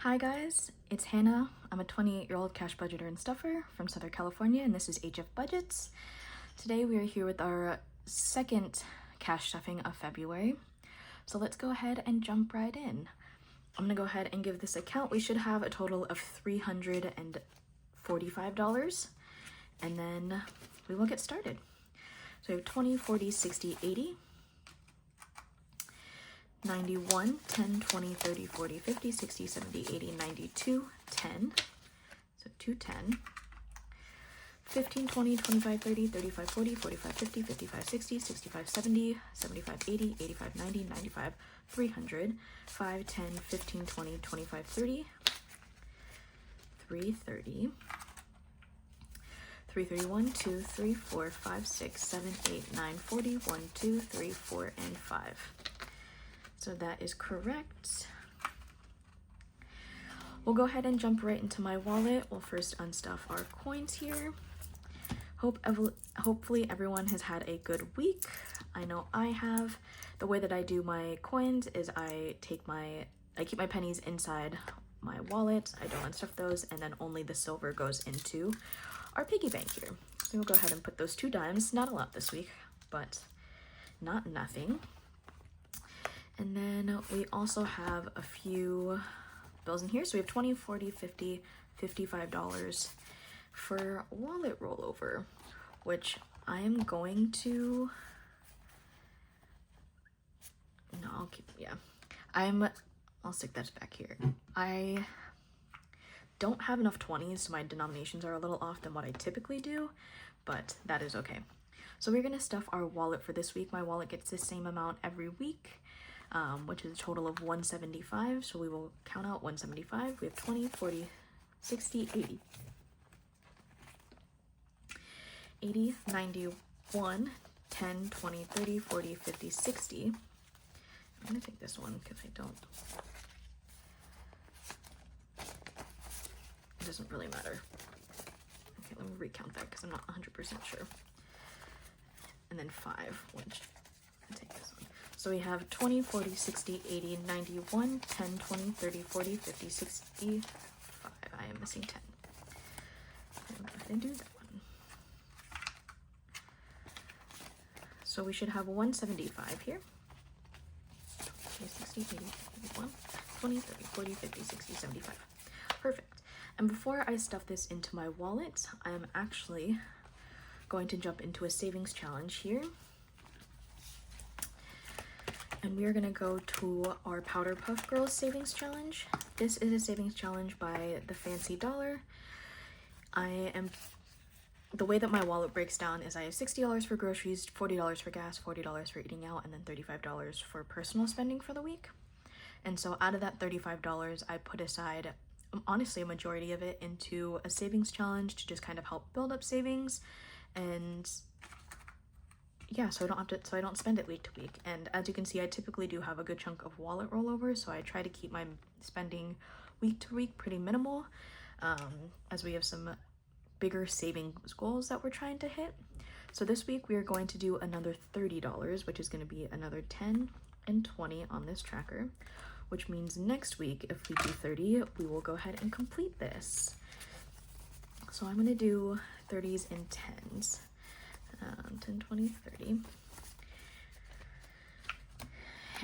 Hi guys, it's Hannah. I'm a 28-year-old cash budgeter and stuffer from Southern California, and this is HF Budgets. Today we are here with our second cash stuffing of February. So let's go ahead and jump right in. I'm gonna go ahead and give this a count. We should have a total of $345, and then we will get started. So we have 20, 40, 60, 80. 91, 10, 20, 30, 40, 50, 60, 70, 80, 92, 10. So 210. 15, 20, 25, 30, 35, 40, 45, 50, 55, 60, 65, 70, 75, 80, 85, 90, 95, 300. 5, 10, 15, 20, 25, 30. 330. 331, 2, 3, 4, 5, 6, 7, 8, 9, 40, 1, 2, 3, 4, and 5. So that is correct. We'll go ahead and jump right into my wallet. We'll first unstuff our coins here. Hopefully everyone has had a good week. I know I have. The way that I do my coins is I keep my pennies inside my wallet. I don't unstuff those, and then only the silver goes into our piggy bank here. So we'll go ahead and put those 2 dimes. Not a lot this week, but not nothing. And then we also have a few bills in here. So we have 20, 40, 50, $55 for wallet rollover, which I am going to, no, I'll keep, yeah. I'll stick that back here. I don't have enough 20s, so my denominations are a little off than what I typically do, but that is okay. So we're gonna stuff our wallet for this week. My wallet gets the same amount every week, which is a total of 175. So we will count out 175. We have 20, 40, 60, 80. 80, 91, 10, 20, 30, 40, 50, 60. I'm gonna take this one because it doesn't really matter. Okay, let me recount that because I'm not 100% sure. And then 5, which I'll take this one. So we have 20, 40, 60, 80, 91, 10, 20, 30, 40, 50, 65. I am missing 10. I'll go ahead and do that one. So we should have 175 here. 20, 60, 80, 81, 20, 30, 40, 50, 60, 75. Perfect. And before I stuff this into my wallet, I'm actually going to jump into a savings challenge here. And we are gonna go to our Powerpuff Girls savings challenge. This is a savings challenge by the Fancy Dollar. The way that my wallet breaks down is I have $60 for groceries, $40 for gas, $40 for eating out, and then $35 for personal spending for the week. And so out of that $35, I put aside, honestly, a majority of it into a savings challenge to just kind of help build up savings. And yeah, so I don't spend it week to week. And as you can see, I typically do have a good chunk of wallet rollover, so I try to keep my spending week to week pretty minimal, as we have some bigger savings goals that we're trying to hit. So this week we are going to do another $30, which is going to be another 10 and 20 on this tracker, which means next week, if we do 30, we will go ahead and complete this. So I'm going to do 30s and 10s. 10, 20, 30.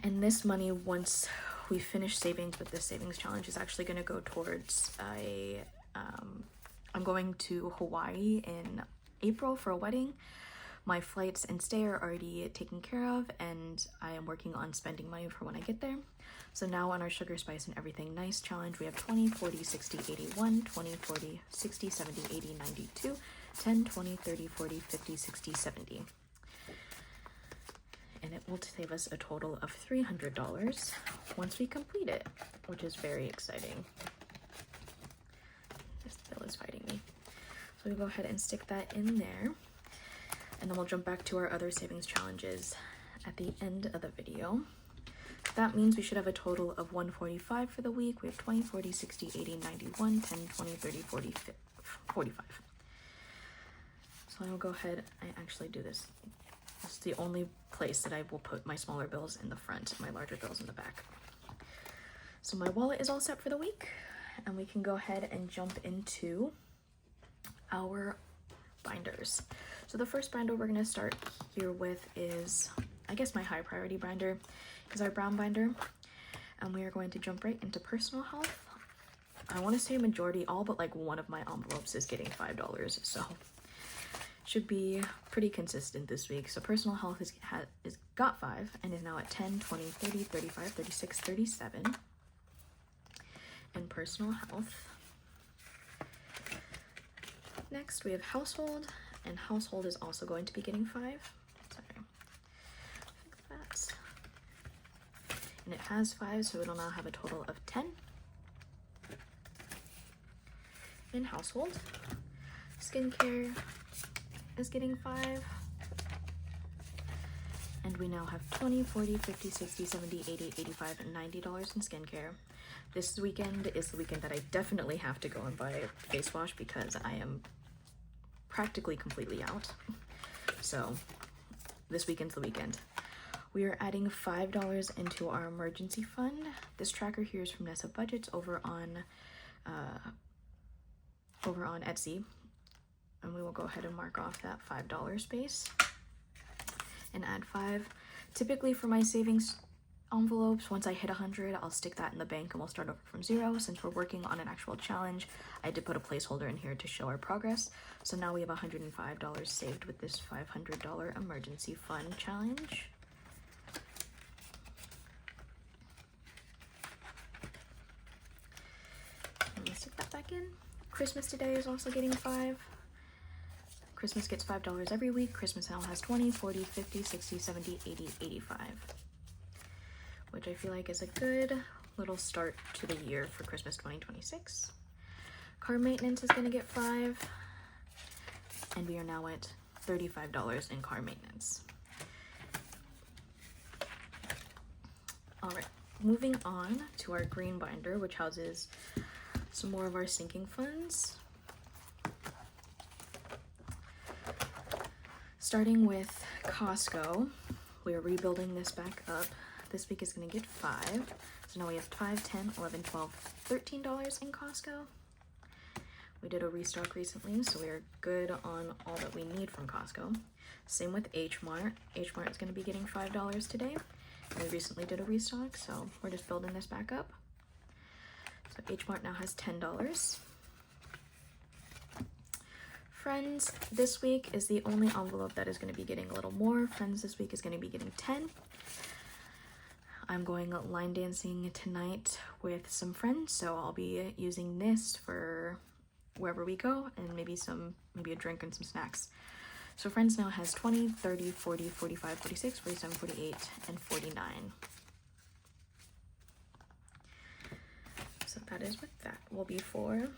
And this money, once we finish savings with this savings challenge, is actually going to go towards I'm going to Hawaii in April for a wedding. My flights and stay are already taken care of, and I am working on spending money for when I get there. So now on our sugar, spice, and everything nice challenge, we have 20, 40, 60, 81, 20, 40, 60, 70, 80, 92, 10, 20, 30, 40, 50, 60, 70. And it will save us a total of $300 once we complete it, which is very exciting. This bill is fighting me. So we go ahead and stick that in there. And then we'll jump back to our other savings challenges at the end of the video. That means we should have a total of 145 for the week. We have 20, 40, 60, 80, 91, 10, 20, 30, 40, 45. So I will go ahead, I actually do this. This is the only place that I will put my smaller bills in the front, my larger bills in the back. So my wallet is all set for the week, and we can go ahead and jump into our binders. So the first binder we're going to start here with is, I guess, my high priority binder is our brown binder, and we are going to jump right into personal health. I want to say a majority, all but like one of my envelopes is getting $5, so should be pretty consistent this week. So personal health is got 5 and is now at 10, 20, 30, 35, 36, 37. And personal health. Next we have household, and household is also going to be getting 5. Sorry, fix that. And it has 5, so it'll now have a total of 10 in household. Skincare is getting 5. And we now have 20, 40, 50, 60, 70, 80, 85, and $90 in skincare. This weekend is the weekend that I definitely have to go and buy a face wash because I am practically completely out. So this weekend's the weekend. We are adding $5 into our emergency fund. This tracker here is from NessaBudgets over on Etsy. And we will go ahead and mark off that $5 space and add 5. Typically for my savings envelopes, once I hit 100, I'll stick that in the bank and we'll start over from 0. Since we're working on an actual challenge, I did put a placeholder in here to show our progress. So now we have $105 saved with this $500 emergency fund challenge. Let's stick that back in. Christmas today is also getting 5. Christmas gets $5 every week. Christmas now has 20, 40, 50, 60, 70, 80, 85. Which I feel like is a good little start to the year for Christmas 2026. Car maintenance is gonna get 5. And we are now at $35 in car maintenance. All right, moving on to our green binder, which houses some more of our sinking funds. Starting with Costco, we are rebuilding this back up. This week is going to get 5. So now we have 5, 10, 11, 12, $13 in Costco. We did a restock recently, so we are good on all that we need from Costco. Same with H Mart. H Mart is going to be getting $5 today. We recently did a restock, so we're just building this back up. So H Mart now has $10. Friends this week is the only envelope that is going to be getting a little more. Friends this week is going to be getting 10. I'm going line dancing tonight with some friends, so I'll be using this for wherever we go, and maybe a drink and some snacks. So Friends now has 20, 30, 40, 45, 46, 47, 48, and 49. So that is what that will be for.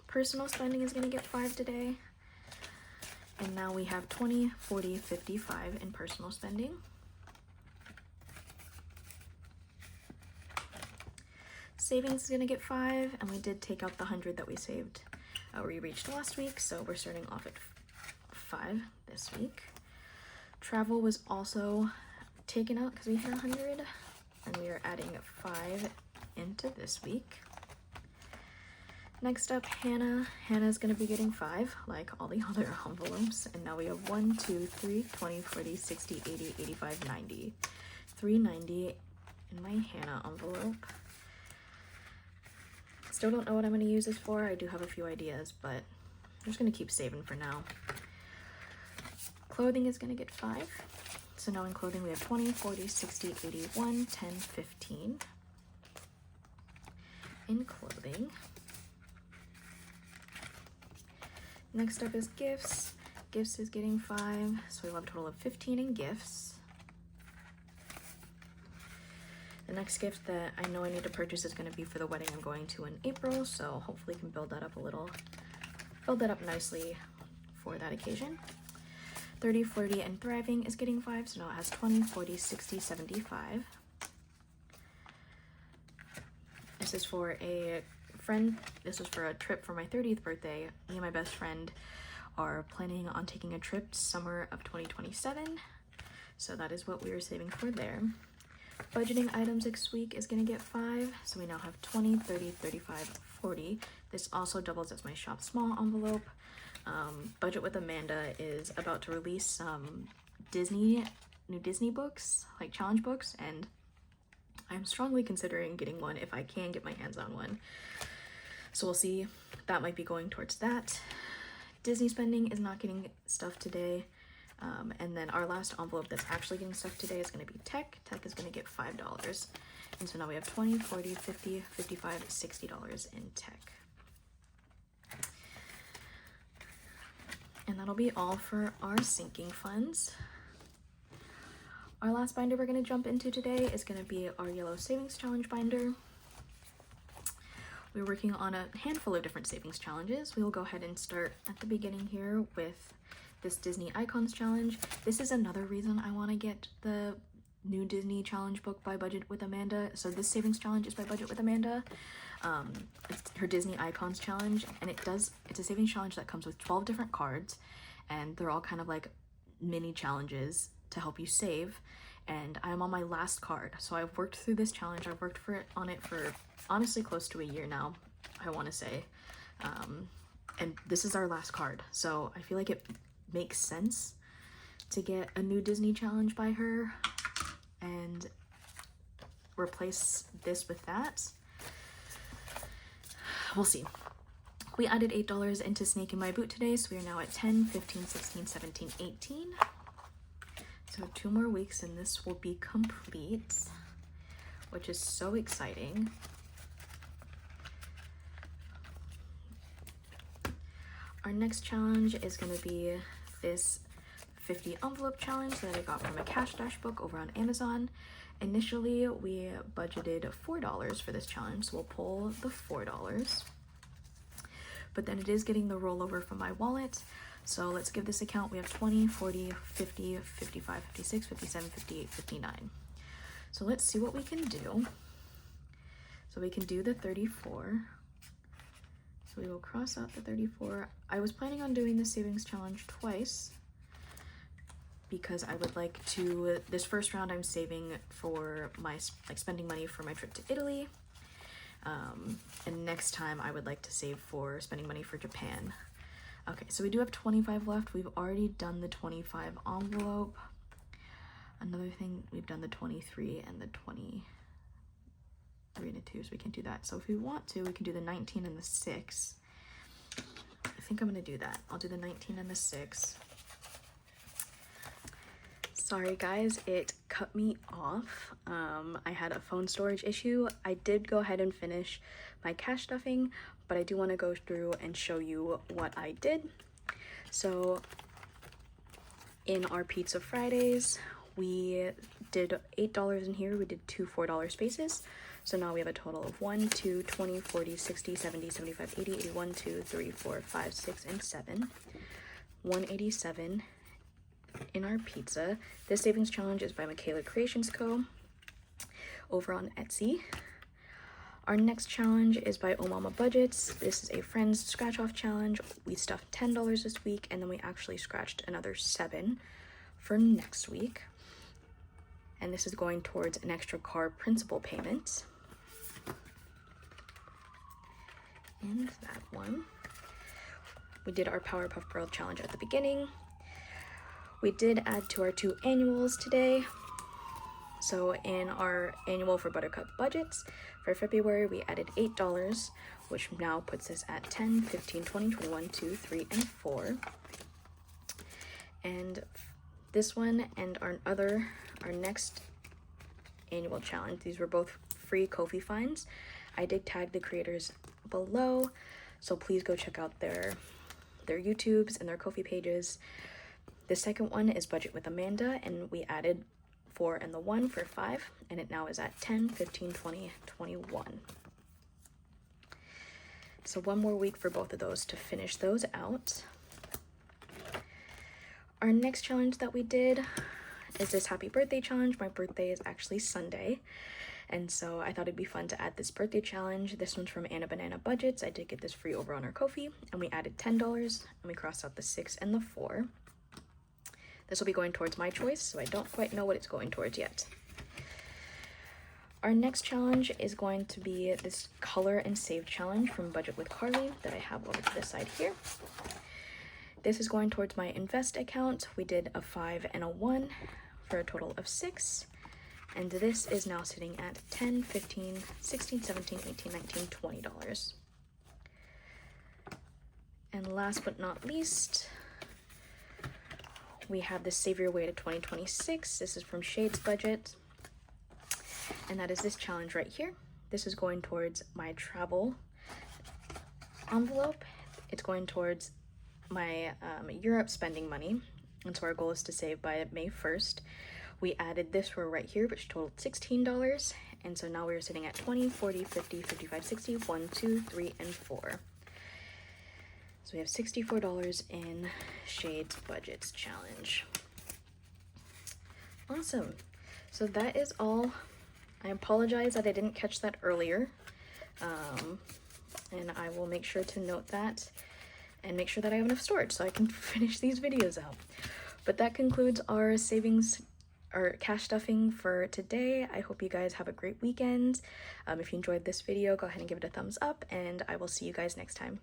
Personal spending is going to get 5 today. And now we have 20, 40, 55 in personal spending. Savings is going to get 5, and we did take out the 100 that we saved. We reached last week, so we're starting off at 5 this week. Travel was also taken out because we hit 100, and we are adding 5 into this week. Next up, Hannah. Hannah's going to be getting 5, like all the other envelopes. And now we have 1, 2, 3, 20, 40, 60, 80, 85, 90. 390 in my Hannah envelope. Still don't know what I'm going to use this for. I do have a few ideas, but I'm just going to keep saving for now. Clothing is going to get 5. So now in clothing we have 20, 40, 60, 81, 10, 15. In clothing. Next up is gifts. Gifts is getting 5, so we'll have a total of 15 in gifts. The next gift that I know I need to purchase is going to be for the wedding I'm going to in April, so hopefully can build that up build that up nicely for that occasion. 30, 40, and thriving is getting 5, so now it has 20, 40, 60, 75. This is for a friend. This was for a trip for my 30th birthday. Me and my best friend are planning on taking a trip summer of 2027. So that is what we are saving for there. budgeting items this week is gonna get 5. So we now have 20, 30, 35, 40. This also doubles as my shop small envelope. Budget with Amanda is about to release some new Disney books, like challenge books, and I'm strongly considering getting one if I can get my hands on one. So we'll see. That might be going towards that. Disney spending is not getting stuff today. And then our last envelope that's actually getting stuff today is going to be tech. Tech is going to get $5. And so now we have 20, 40, 50, 55, $60 in tech. And that'll be all for our sinking funds. Our last binder we're going to jump into today is going to be our yellow savings challenge binder. We're working on a handful of different savings challenges. We will go ahead and start at the beginning here with this Disney Icons challenge. This is another reason I want to get the new Disney challenge book by Budget with Amanda. So this savings challenge is by Budget with Amanda. It's her Disney Icons challenge, and it's a savings challenge that comes with 12 different cards, and they're all kind of like mini challenges to help you save. And I'm on my last card, so I've worked through this challenge. I've worked on it for honestly close to a year now, I want to say, and this is our last card, so I feel like it makes sense to get a new Disney challenge by her and replace this with that. We'll see. We added $8 into Snake in My Boot today, so we are now at 10, 15, 16, 17, 18. So 2 more weeks and this will be complete, which is so exciting. Our next challenge is going to be this 50 envelope challenge that I got from a Cash Dash book over on Amazon. Initially, we budgeted $4 for this challenge, so we'll pull the $4. But then it is getting the rollover from my wallet. So let's give this account. We have 20, 40, 50, 55, 56, 57, 58, 59. So let's see what we can do. So we can do the 34. So we will cross out the 34. I was planning on doing the savings challenge twice because I would like to, this first round I'm saving for my, spending money for my trip to Italy. And next time I would like to save for spending money for Japan. Okay, so we do have 25 left. We've already done the 25 envelope. Another thing, we've done the 23 and the 23 and a 2, so we can do that. So if we want to, we can do the 19 and the 6. I think I'm gonna do that. I'll do the 19 and the 6. Sorry guys, it cut me off. I had a phone storage issue. I did go ahead and finish my cash stuffing, but I do want to go through and show you what I did. So in our Pizza Fridays, we did $8 in here. We did 2 $4 spaces. So now we have a total of 1, 2, 20, 40, 60, 70, 75, 80, 81, 2, 3, 4, 5, 6, and 7. 187 in our pizza. This savings challenge is by MikaelaCreationsCo over on Etsy. Our next challenge is by NessaBudgets. This is a Friends scratch off challenge. We stuffed $10 this week, and then we actually scratched another 7 for next week. And this is going towards an extra car principal payment. And that one. We did our Powerpuff Girls challenge at the beginning. We did add to our 2 annuals today. So in our annual for Buttercup Budgets, for February, we added $8, which now puts us at 10, 15, 20, 21, 2, 3, and 4. And this one and our next annual challenge, these were both free Kofi finds. I did tag the creators below, so please go check out their YouTubes and their Kofi pages. The second one is Budget with Amanda, and we added 4 and the 1 for 5, and it now is at 10, 15, 20, 21. So 1 more week for both of those to finish those out. Our next challenge that we did is this happy birthday challenge. My birthday is actually Sunday, and so I thought it'd be fun to add this birthday challenge. This one's from NessaBudgets. I did get this free over on our Kofi, and we added $10, and we crossed out the 6 and the 4. This will be going towards my choice, so I don't quite know what it's going towards yet. Our next challenge is going to be this color and save challenge from Budget with Carly that I have over to the side here. This is going towards my invest account. We did a 5 and a 1 for a total of 6. And this is now sitting at $10, $15, $16, $17, $18, $19, $20. And last but not least, we have the Save Your Way to 2026. This is from Shade's Budget. And that is this challenge right here. This is going towards my travel envelope. It's going towards my Europe spending money. And so our goal is to save by May 1st. We added this row right here, which totaled $16. And so now we're sitting at 20, 40, 50, 55, 60, 1, 2, 3, and 4. So we have $64 in Shade's Budgets challenge. Awesome. So that is all. I apologize that I didn't catch that earlier. And I will make sure to note that and make sure that I have enough storage so I can finish these videos out. But that concludes our savings or cash stuffing for today. I hope you guys have a great weekend. If you enjoyed this video, go ahead and give it a thumbs up, and I will see you guys next time.